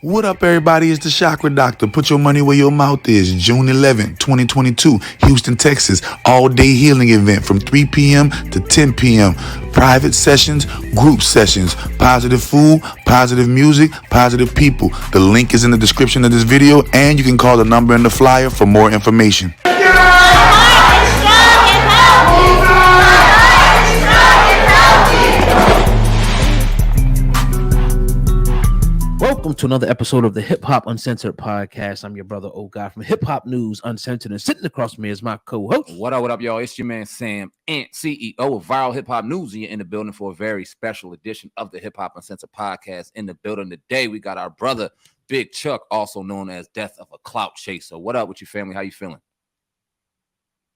What up, everybody? It's the Chakra Doctor. Put your money where your mouth is. June 11th, 2022, Houston, Texas. All-day healing event from 3 p.m. to 10 p.m. Private sessions, group sessions, positive food, positive music, positive people. The link is in the description of this video, and you can call the number in the flyer for more information. Welcome to another episode of the Hip Hop Uncensored Podcast. I'm your brother, O God, from Hip Hop News Uncensored, and sitting across from me is my co-host. What up, y'all? It's your man, Sam, and CEO of Viral Hip Hop News, and you're in the building for a very special edition of the Hip Hop Uncensored Podcast. In the building today, we got our brother, Big Chuck, also known as Death of a Clout Chaser. What up with you, family? How you feeling?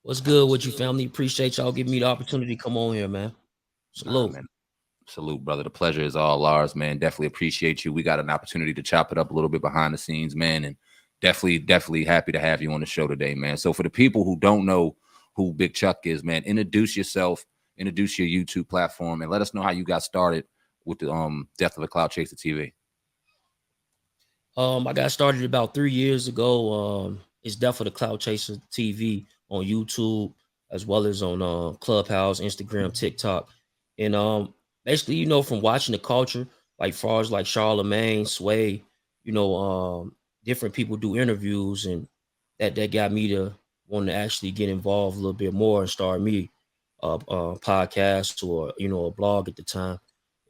What's good with you, family? Appreciate y'all giving me the opportunity to come on here, man. Salute. Man. Salute, brother. The pleasure is all ours, man. Definitely appreciate you. We got an opportunity to chop it up a little bit behind the scenes, man, and definitely happy to have you on the show today, man. So for the people who don't know who Big Chuck is, man, introduce yourself, introduce your YouTube platform, and let us know how you got started with the Death of a Clout Chaser TV. I got started about 3 years ago. It's Death of the Clout Chaser TV on YouTube, as well as on Clubhouse, Instagram, TikTok, and basically, you know, from watching the culture, like far as like Charlemagne, Sway, you know, different people do interviews, and that got me to want to actually get involved a little bit more and start me a podcast or, you know, a blog at the time.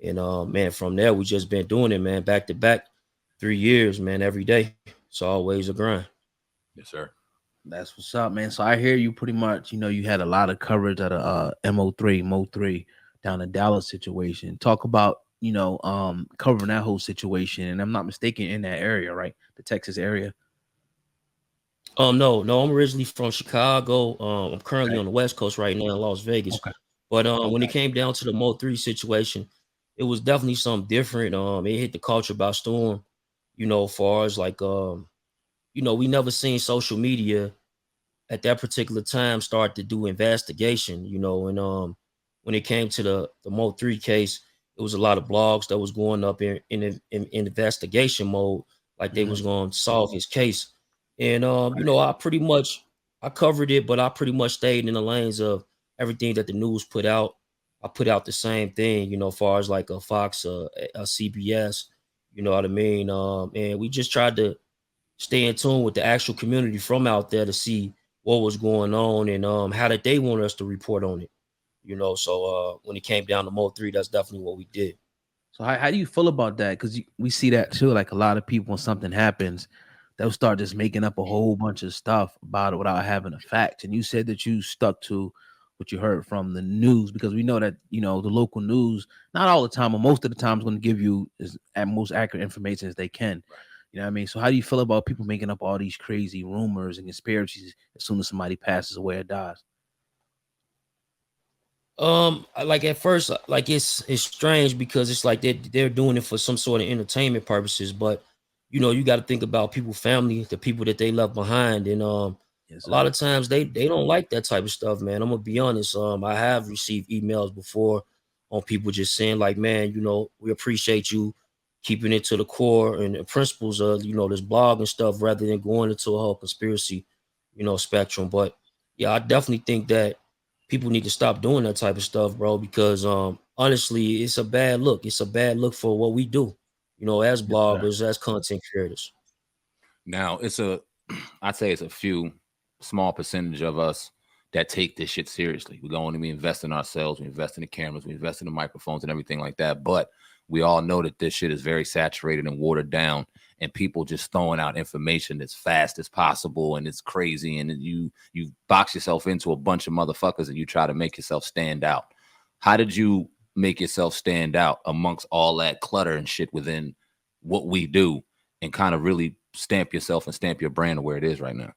And man, from there, we just been doing it, man, back to back, 3 years, man, every day. It's always a grind. Yes, sir. That's what's up, man. So I hear you pretty much, you know, you had a lot of coverage at a Mo3 down in Dallas situation. Talk about, you know, covering that whole situation. And I'm not mistaken, in that area, right? The Texas area. No, I'm originally from Chicago. I'm currently on the West Coast right now in Las Vegas. Okay. But when it came down to the Mo3 situation, it was definitely something different. It hit the culture by storm, you know, as far as like you know, we never seen social media at that particular time start to do investigation, you know, and when it came to the Mo3 case, it was a lot of blogs that was going up in investigation mode, like they was going to solve his case. And you know, I covered it, but I pretty much stayed in the lanes of everything that the news put out. I put out the same thing, you know, as far as like a Fox, a CBS, you know what I mean? And we just tried to stay in tune with the actual community from out there to see what was going on and how did they want us to report on it. You know, so when it came down to Mo3, that's definitely what we did. So how do you feel about that? Because we see that too. Like a lot of people, when something happens, they'll start just making up a whole bunch of stuff about it without having a fact. And you said that you stuck to what you heard from the news, because we know that, you know, the local news, not all the time, but most of the time, is going to give you as most accurate information as they can. You know what I mean? So how do you feel about people making up all these crazy rumors and conspiracies as soon as somebody passes away or dies? Like at first, like it's strange because it's like they're doing it for some sort of entertainment purposes, but you know, you got to think about people's family, the people that they left behind, and a lot of times they don't like that type of stuff, man. I'm gonna be honest. I have received emails before on people just saying like, man, you know, we appreciate you keeping it to the core and the principles of, you know, this blog and stuff, rather than going into a whole conspiracy, you know, spectrum. But yeah, I definitely think that people need to stop doing that type of stuff, bro, because honestly, it's a bad look. It's a bad look for what we do, you know, as bloggers, as content creators. Now, I'd say it's a few small percentage of us that take this shit seriously. We're going to be investing in ourselves. We invest in the cameras. We invest in the microphones and everything like that. But we all know that this shit is very saturated and watered down, and people just throwing out information as fast as possible, and it's crazy, and you box yourself into a bunch of motherfuckers and you try to make yourself stand out. How did you make yourself stand out amongst all that clutter and shit within what we do, and kind of really stamp yourself and stamp your brand to where it is right now?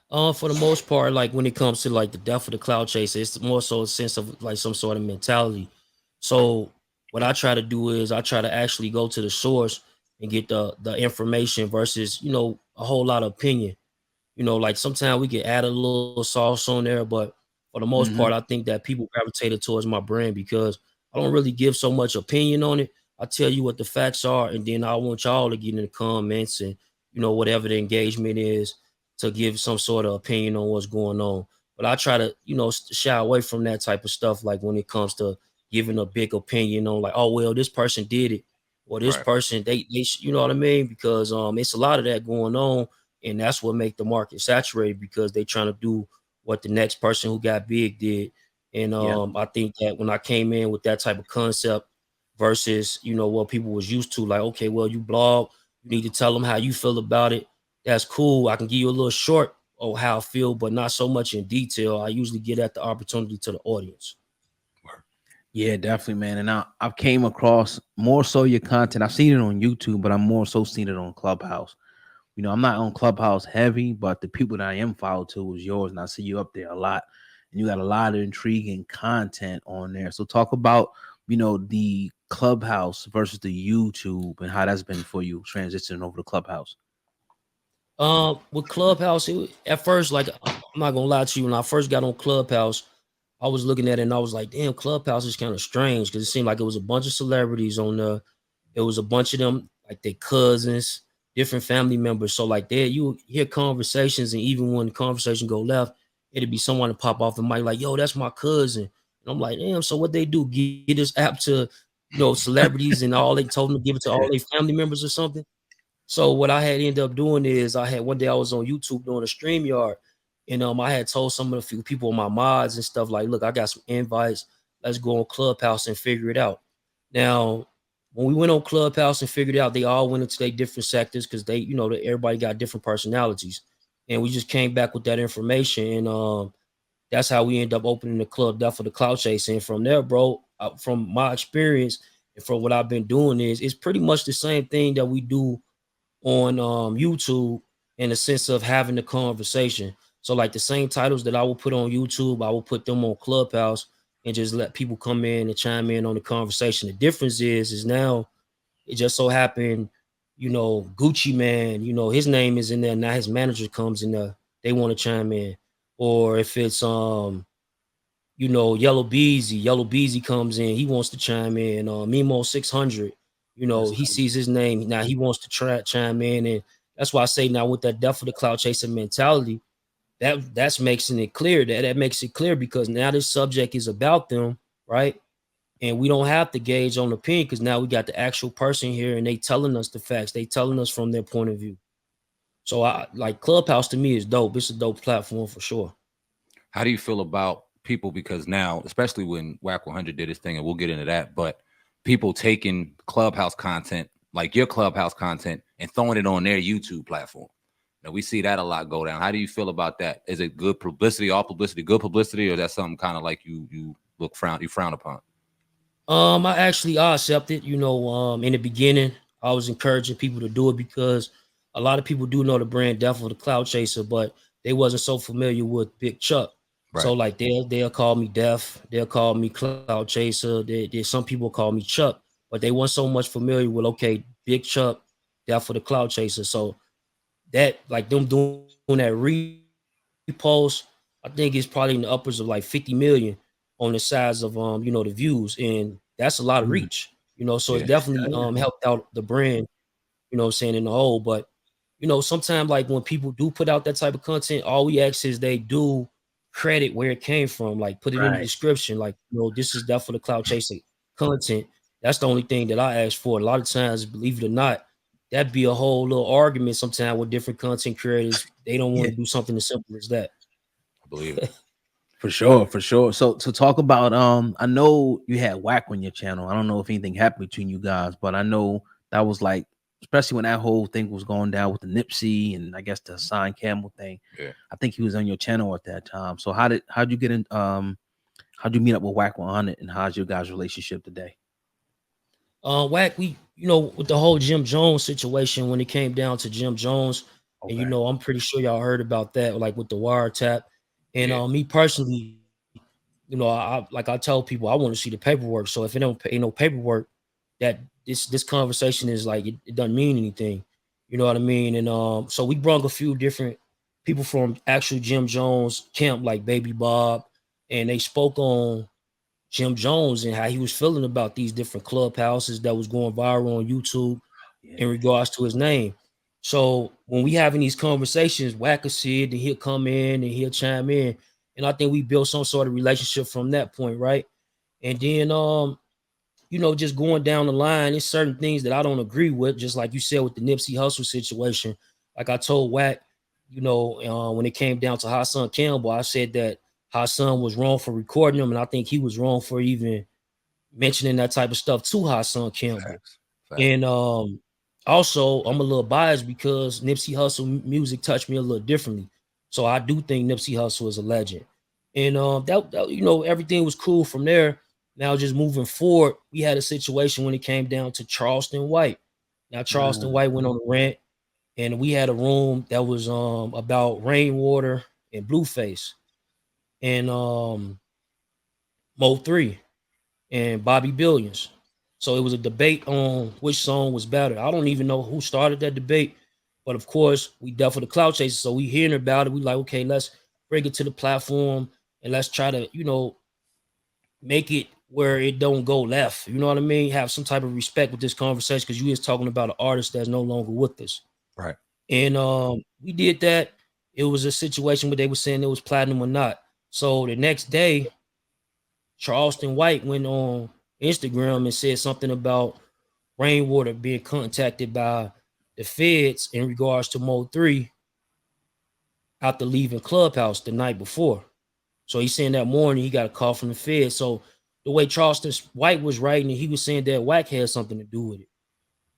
For the most part, like when it comes to like the Death of the Clout Chaser, it's more so a sense of like some sort of mentality. So what I try to do is I try to actually go to the source and get the information versus, you know, a whole lot of opinion. You know, like sometimes we can add a little sauce on there, but for the most part, I think that people gravitated towards my brand because I don't really give so much opinion on it. I tell you what the facts are, and then I want y'all to get in the comments and, you know, whatever the engagement is, to give some sort of opinion on what's going on. But I try to, you know, shy away from that type of stuff. Like when it comes to giving a big opinion on like, oh, well, this person did it, or this person, they you know what I mean? Because it's a lot of that going on, and that's what make the market saturated, because they trying to do what the next person who got big did. And I think that when I came in with that type of concept versus, you know, what people was used to, like, okay, well, you blog, you need to tell them how you feel about it. That's cool. I can give you a little short of how I feel, but not so much in detail. I usually get at the opportunity to the audience. Yeah, definitely, man. And I've came across more so your content. I've seen it on YouTube, but I'm more so seen it on Clubhouse. You know, I'm not on Clubhouse heavy, but the people that I am followed to is yours, and I see you up there a lot. And you got a lot of intriguing content on there. So talk about, you know, the Clubhouse versus the YouTube and how that's been for you transitioning over to Clubhouse. With Clubhouse, at first, like, I'm not gonna lie to you, when I first got on Clubhouse, I was looking at it and I was like, damn, Clubhouse is kind of strange, because it seemed like it was a bunch of celebrities on there. It was a bunch of them, like their cousins, different family members. So like there, you hear conversations, and even when the conversation go left, it'd be someone to pop off the mic like, yo, that's my cousin. And I'm like, damn, so what they do? Get this app to, you know, celebrities, and all they told them to give it to all their family members or something. So what I had ended up doing is, one day I was on YouTube doing a StreamYard, and I had told some of the few people, my mods and stuff, like, look, I got some invites. Let's go on Clubhouse and figure it out. Now, when we went on Clubhouse and figured it out, they all went into their different sectors, because they, you know, everybody got different personalities. And we just came back with that information, and that's how we end up opening the club for the Clout Chaser. And from there, bro, from my experience and from what I've been doing, it's pretty much the same thing that we do on YouTube, in the sense of having the conversation. So like the same titles that I will put on YouTube, I will put them on Clubhouse and just let people come in and chime in on the conversation. The difference is now it just so happened, you know, Gucci Man, you know, his name is in there. Now his manager comes in there. They want to chime in. Or if it's, you know, Yellow Beezy comes in, he wants to chime in. Mimo 600, you know, he sees his name. Now he wants to chime in. And that's why I say now, with that Death for the Clout Chaser mentality, that's making it clear. That makes it clear, because now this subject is about them, right? And we don't have to gauge on opinion, because now we got the actual person here, and they telling us the facts. They telling us from their point of view. So I like Clubhouse, to me, is dope. It's a dope platform for sure. How do you feel about people? Because now, especially when Wack 100 did his thing, and we'll get into that, but people taking Clubhouse content, like your Clubhouse content, and throwing it on their YouTube platform. Now we see that a lot go down. How do you feel about that? Is it good publicity, all publicity, good publicity, or is that something kind of like you frown upon? I accept it. You know, in the beginning, I was encouraging people to do it, because a lot of people do know the brand Death for the Clout Chaser, but they wasn't so familiar with Big Chuck. Right. So like they'll call me Def, they'll call me Clout Chaser. Some people call me Chuck, but they weren't so much familiar with, okay, Big Chuck, Death for the Clout Chaser. So that, like, them doing that repost, I think it's probably in the uppers of like 50 million on the size of you know, the views, and that's a lot of reach, you know. So it's definitely helped out the brand, you know what I'm saying, in the whole. But you know, sometimes, like, when people do put out that type of content, all we ask is they do credit where it came from, like put it in the description, like, you know, this is Death for the Clout Chaser content. That's the only thing that I ask for. A lot of times, believe it or not, that'd be a whole little argument sometimes with different content creators. They don't want to do something as simple as that. I believe it. For sure. So talk about I know you had Wack on your channel. I don't know if anything happened between you guys, but I know that was like, especially when that whole thing was going down with the Nipsey and I guess the Hassan Campbell thing. Yeah. I think he was on your channel at that time. So how'd you get in how'd you meet up with Wack 100, and how's your guys' relationship today? Wack, we, you know, with the whole Jim Jones situation, when it came down to Jim Jones, and you know, I'm pretty sure y'all heard about that, like with the wiretap. And me personally, you know, I tell people I want to see the paperwork. So if it ain't no paperwork, that this conversation is like, it doesn't mean anything. You know what I mean? And so we brought a few different people from actual Jim Jones camp, like Baby Bob, and they spoke on Jim Jones and how he was feeling about these different clubhouses that was going viral on YouTube in regards to his name. So when we having these conversations, Wack will see it, and he'll come in and he'll chime in. And I think we built some sort of relationship from that point, right? And then just going down the line, there's certain things that I don't agree with, just like you said with the Nipsey Hussle situation. Like I told Wack, when it came down to Hassan Campbell, I said that Hassan was wrong for recording him, and I think he was wrong for even mentioning that type of stuff to Hassan Campbell. Facts. And also, I'm a little biased because Nipsey Hussle music touched me a little differently. So I do think Nipsey Hussle is a legend. And that everything was cool from there. Now, just moving forward, we had a situation when it came down to Charleston White. Now, Charleston White went on a rant, and we had a room that was about Rainwater and Blueface, and Mo 3 and Bobby Billions. So it was a debate on which song was better. I don't even know who started that debate, but of course, we dealt with the Clout Chaser. So we hearing about it. We like, okay, let's bring it to the platform and let's try to, make it where it don't go left. You know what I mean? Have some type of respect with this conversation because you is talking about an artist that's no longer with us. Right. And we did that. It was a situation where they were saying it was platinum or not. So the next day, Charleston White went on Instagram and said something about Rainwater being contacted by the feds in regards to Mo 3 after leaving Clubhouse the night before. So he's saying that morning he got a call from the feds. So the way Charleston White was writing, he was saying that Wack had something to do with it.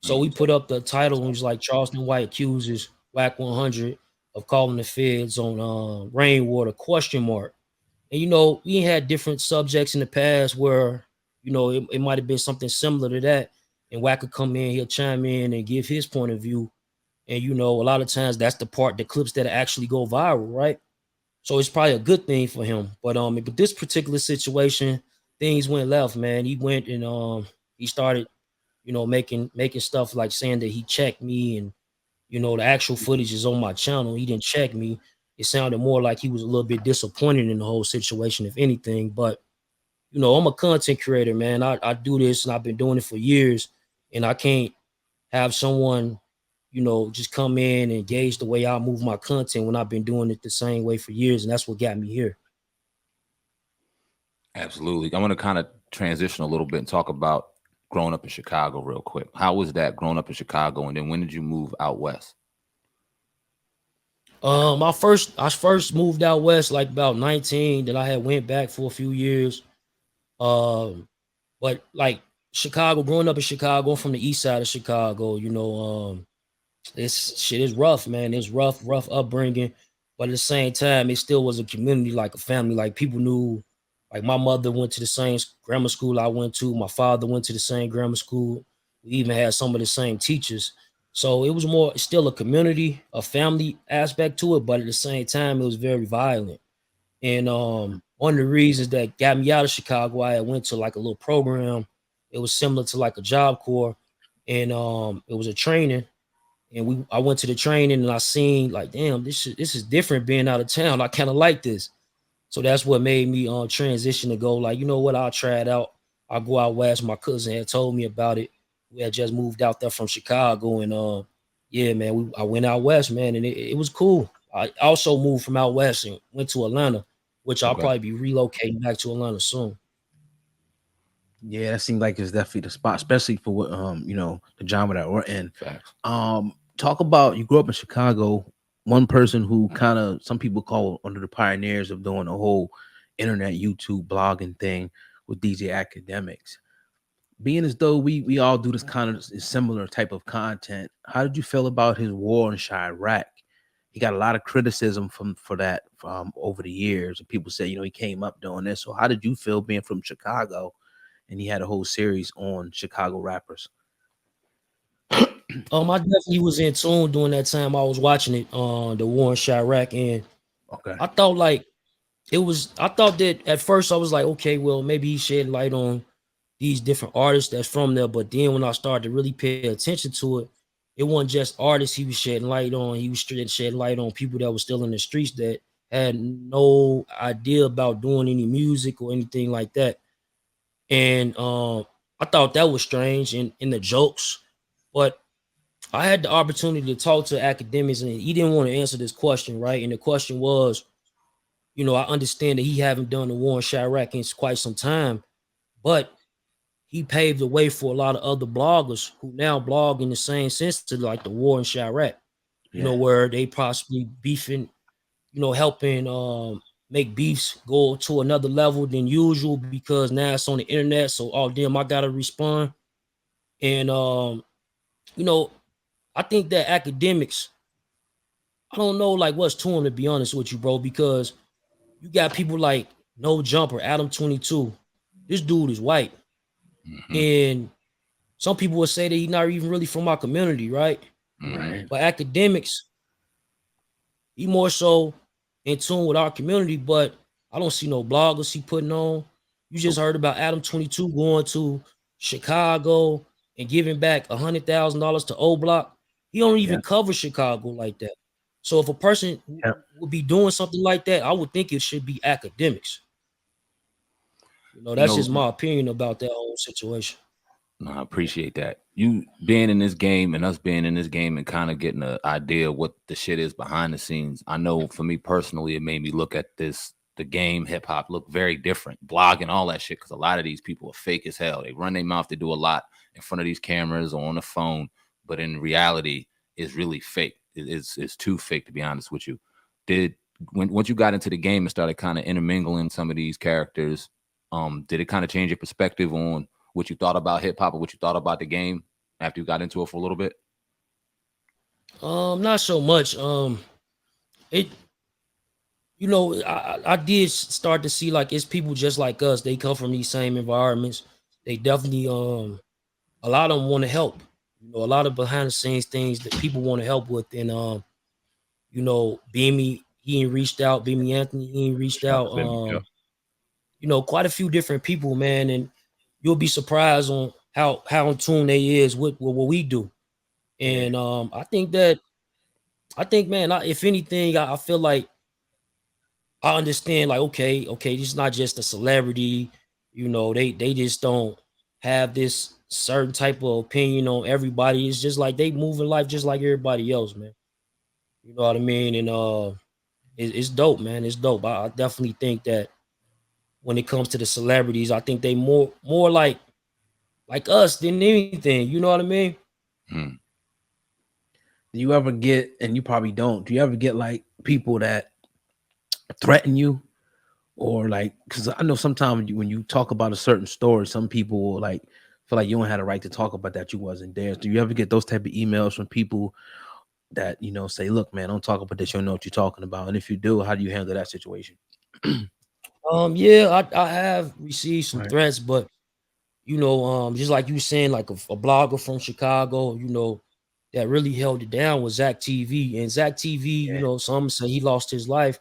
So we put up the title and it was like Charleston White accuses Wack 100 of calling the feds on Rainwater ? And we had different subjects in the past where it might have been something similar to that, and Wack could come in, he'll chime in and give his point of view. And a lot of times that's the clips that actually go viral, right? So it's probably a good thing for him. But this particular situation, things went left, man. He went and he started making stuff like saying that he checked me, and the actual footage is on my channel. He didn't check me. It sounded more like he was a little bit disappointed in the whole situation, if anything. But I'm a content creator, man. I do this and I've been doing it for years, and I can't have someone just come in and gauge the way I move my content when I've been doing it the same way for years, and that's what got me here. Absolutely. I want to kind of transition a little bit and talk about growing up in Chicago real quick. How was that growing up in Chicago, and then when did you move out west? I first moved out west like about 19. Then I had went back for a few years. But like Chicago, growing up in Chicago, from the east side of Chicago, this shit is rough, man. It's rough upbringing. But at the same time, it still was a community, like a family. Like people knew, like my mother went to the same grammar school I went to. My father went to the same grammar school. We even had some of the same teachers. So it was still a community, a family aspect to it. But at the same time, it was very violent. And one of the reasons that got me out of Chicago, I went to like a little program. It was similar to like a Job Corps. And it was a training. And I went to the training and I seen like, damn, this is different being out of town. I kind of like this. So that's what made me transition to go like, you know what, I'll try it out. I'll go out west. My cousin had told me about it. We had just moved out there from Chicago, and yeah, man, I went out west, man, and it was cool. I also moved from out west and went to Atlanta, which I'll probably be relocating back to Atlanta soon. Yeah, that seems like it's definitely the spot, especially for what the genre that we're in. Facts. Talk about, you grew up in Chicago. One person who kind of some people call under the pioneers of doing the whole internet YouTube blogging thing with DJ Akademiks. Being as though we all do this kind of similar type of content, how did you feel about his war in Chiraq? He got a lot of criticism for that over the years, and people say he came up doing this. So how did you feel being from Chicago, and he had a whole series on Chicago rappers? I definitely was in tune during that time. I was watching it on the war in Chiraq, and I thought that at first I was like, okay, well, maybe he shed light on these different artists that's from there. But then when I started to really pay attention to it, it wasn't just artists he was shedding light on. He was shedding light on people that were still in the streets that had no idea about doing any music or anything like that. And I thought that was strange in the jokes, but I had the opportunity to talk to Akademiks, and he didn't want to answer this question, right? And the question was, you know, I understand that he haven't done the war in Chirac in quite some time, but he paved the way for a lot of other bloggers who now blog in the same sense to like the war in Chirac, you know, where they possibly beefing, you know, helping make beefs go to another level than usual because now it's on the internet. So all them I gotta respond. And you know, I think that Akademiks, I don't know like what's to him, to be honest with you, bro, because you got people like No Jumper, Adam 22. This dude is white. And some people would say that he's not even really from our community, right? Right. But Akademiks, he more so in tune with our community, but I don't see no bloggers he putting on. You just heard about Adam 22 going to Chicago and giving back $100,000 to O Block. He don't even cover Chicago like that. So if a person would be doing something like that, I would think it should be Akademiks. You know, that's just my opinion about that whole situation. No, I appreciate that. You being in this game and us being in this game and kind of getting an idea of what the shit is behind the scenes. I know for me personally, it made me look at the game hip hop look very different. Blogging, all that shit, because a lot of these people are fake as hell. They run their mouth, they do a lot in front of these cameras or on the phone, but in reality, it's really fake. It's too fake, to be honest with you. Once you got into the game and started kind of intermingling some of these characters, did it kind of change your perspective on what you thought about hip hop or what you thought about the game after you got into it for a little bit? Not so much. You know, I did start to see like it's people just like us. They come from these same environments. They definitely a lot of them want to help. You know, a lot of behind the scenes things that people want to help with. And you know, Beamy, he ain't reached out. Beamy Anthony, he ain't reached out. You know, quite a few different people, man, and you'll be surprised on how in tune they is with what we do. And I think, man, if anything, I feel like I understand, like, okay, this is not just a celebrity. You know, they just don't have this certain type of opinion on everybody. It's just like they move in life just like everybody else, man. You know what I mean? And it's dope, man. It's dope. I definitely think that when it comes to the celebrities, I think they more like us than anything. You know what I mean? Do you ever get, and you probably don't, do you ever get like people that threaten you? Or like, because I know sometimes when you talk about a certain story, some people will like feel like you don't have a right to talk about that, you wasn't there. Do you ever get those type of emails from people that, you know, say, look, man, don't talk about this, you don't know what you're talking about? And if you do, how do you handle that situation? Yeah, I have received some threats, but you know, just like you were saying, like a blogger from Chicago, you know, that really held it down was Zach TV. And Zach TV, you know, some say he lost his life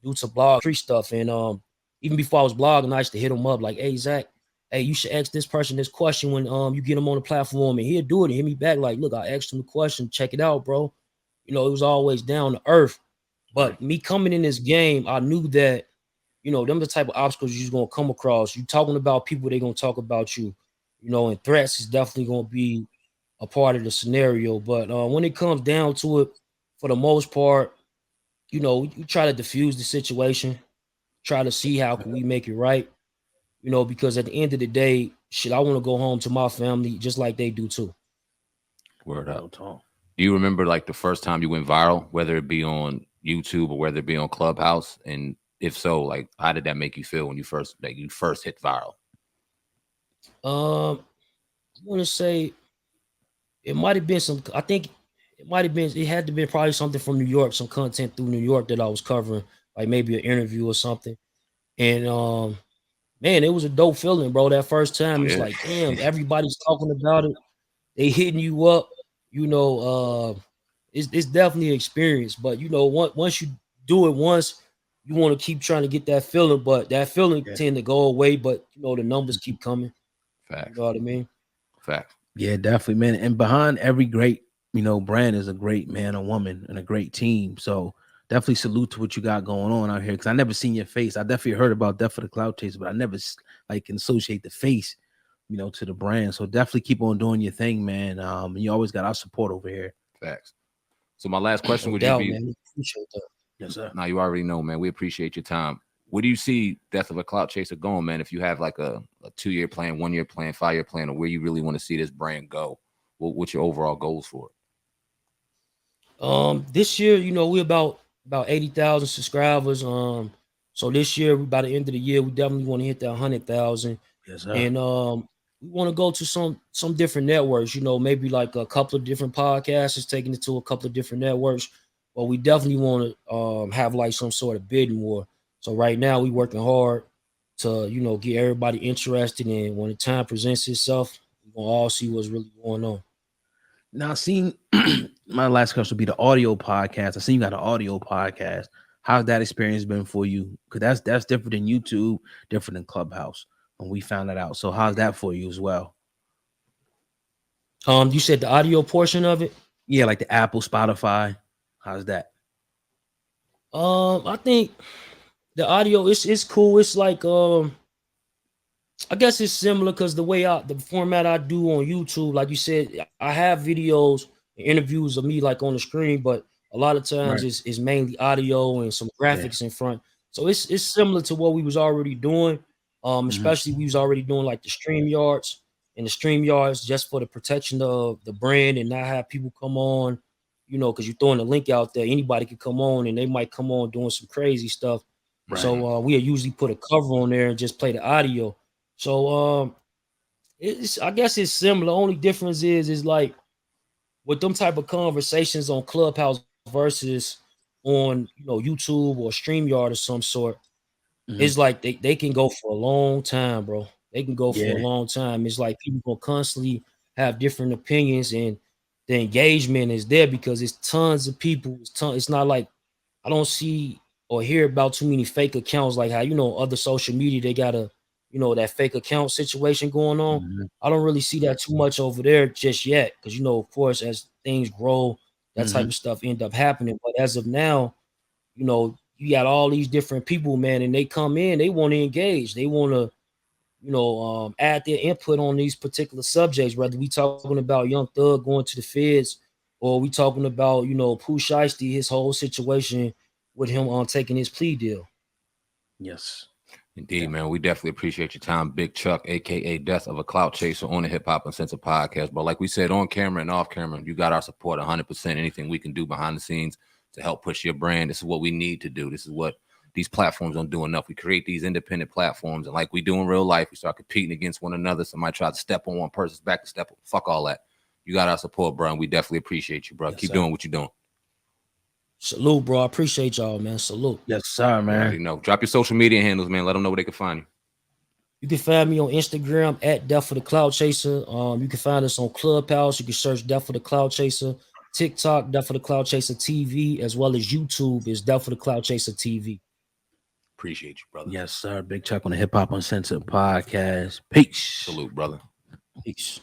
due to blog free stuff. And even before I was blogging, I used to hit him up like, hey, Zach, hey, you should ask this person this question when you get him on the platform, and he'll do it and hit me back like, look, I asked him the question, check it out, bro. You know, it was always down to earth. But me coming in this game, I knew that, you know, them the type of obstacles you're going to come across. You talking about people, they're going to talk about you, you know, and threats is definitely going to be a part of the scenario. But when it comes down to it, for the most part, you know, you try to diffuse the situation, try to see how can we make it right, you know, because at the end of the day, shit, I want to go home to my family just like they do too. Word up. Do you remember like the first time you went viral, whether it be on YouTube or whether it be on Clubhouse? And if so, like, how did that make you feel when you first hit viral? I want to say it might have been I think it had to be probably something from New York, some content through New York that I was covering, like maybe an interview or something. And man, it was a dope feeling, bro. That first time, it's like, damn, everybody's talking about it. They hitting you up, you know. It's definitely an experience, but you know, once you do it once, you want to keep trying to get that feeling, but that feeling tend to go away. But you know, the numbers keep coming. Fact. You know what I mean? Fact. Yeah, definitely, man. And behind every great, you know, brand is a great man or woman and a great team. So definitely salute to what you got going on out here, because I never seen your face. I definitely heard about Death for the Clout Chaser, but I never like can associate the face, you know, to the brand. So definitely keep on doing your thing, man. You always got our support over here. Facts. So my last question No would doubt, just be, man. We appreciate that. Yes, sir. now you already know, man. We appreciate your time. Where do you see Death of a Clout Chaser going, man? If you have like a 2-year plan, 1-year plan, 5-year plan, or where you really want to see this brand go, what's your overall goals for it? This year, you know, we're about 80,000 subscribers. So this year, by the end of the year, we definitely want to hit that 100,000. Yes, sir. And we want to go to some different networks, you know, maybe like a couple of different podcasts, taking it to a couple of different networks. But we definitely want to have like some sort of bidding war. So right now we working hard to, you know, get everybody interested in. When the time presents itself, we're gonna all see what's really going on. Now, seeing my last question would be the audio podcast. I see you got an audio podcast. How's that experience been for you? Because that's different than YouTube, different than Clubhouse. When we found that out. So how's that for you as well? You said the audio portion of it? Yeah, like the Apple, Spotify. How's that? I think the audio it's cool. It's like I guess it's similar because the format I do on YouTube, like you said, I have videos and interviews of me like on the screen, but a lot of times it's mainly audio and some graphics in front. So it's similar to what we was already doing. Especially we was already doing like the StreamYards and the StreamYards just for the protection of the brand and not have people come on, you know, because you're throwing a link out there. Anybody could come on and they might come on doing some crazy stuff. Right. So we usually put a cover on there and just play the audio. So I guess it's similar. Only difference is like with them type of conversations on Clubhouse versus on, you know, YouTube or StreamYard or some sort. It's like they can go for a long time, bro. They can go for a long time. It's like people will constantly have different opinions, and the engagement is there because it's tons of people. It's not like I don't see or hear about too many fake accounts like how, you know, other social media, they got a, you know, that fake account situation going on. I don't really see that too much over there just yet because, you know, of course, as things grow, that type of stuff end up happening. But as of now, you know, you got all these different people, man, and they come in, they want to engage. They want to, you know, add their input on these particular subjects, whether we talking about Young Thug going to the feds or we talking about, you know, Pooh Shiesty, his whole situation with him taking his plea deal. Yes. Indeed, man. We definitely appreciate your time, Big Chuck, a.k.a. Death of a Clout Chaser on the Hip Hop Uncensored podcast. But like we said, on camera and off camera, you got our support 100%. Anything we can do behind the scenes to help push your brand. This is what we need to do. This is what these platforms don't do enough. We create these independent platforms, and like we do in real life, we start competing against one another. Somebody tries to step on one person's back to step on. Fuck all that. You got our support, bro, and we definitely appreciate you, bro. Yes, Keep doing what you're doing. Salute, bro. I appreciate y'all, man. Salute. Yes, sir, man. You already know. Drop your social media handles, man. Let them know where they can find you. You can find me on Instagram at Death for the Clout Chaser. You can find us on Clubhouse. You can search Death for the Clout Chaser. TikTok, Death for the Clout Chaser TV, as well as YouTube is Death for the Clout Chaser TV. Appreciate you, brother. Yes, sir. Big Chuck on the Hip Hop Uncensored podcast. Peace. Salute, brother. Peace.